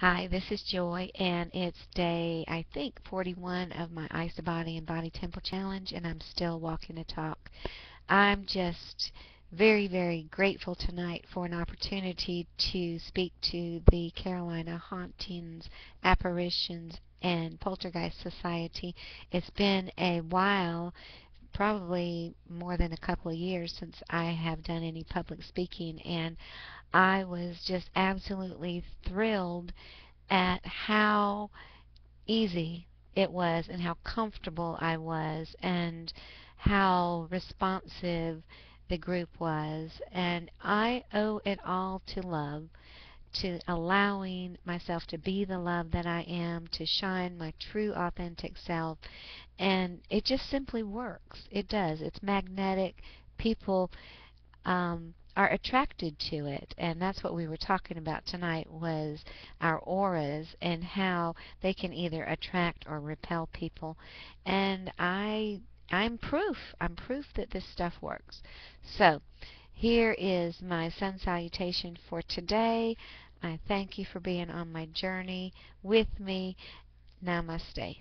Hi, this is Joy, and it's day, I think, 41 of my Ice the Body and Body Temple Challenge, and I'm still walking the talk. I'm just very, very grateful tonight for an opportunity to speak to the Carolina Hauntings, Apparitions, and Poltergeist Society. It's been a while, probably more than a couple of years, since I have done any public speaking, and I was just absolutely thrilled at how easy it was and how comfortable I was and how responsive the group was. And I owe it all to love, to allowing myself to be the love that I am, to shine my true authentic self. And it just simply works. It does. It's magnetic. People are attracted to it, and that's what we were talking about tonight, was our auras and how they can either attract or repel people. And I'm proof that this stuff works. So here is my sun salutation for today. I thank you for being on my journey with me. Namaste.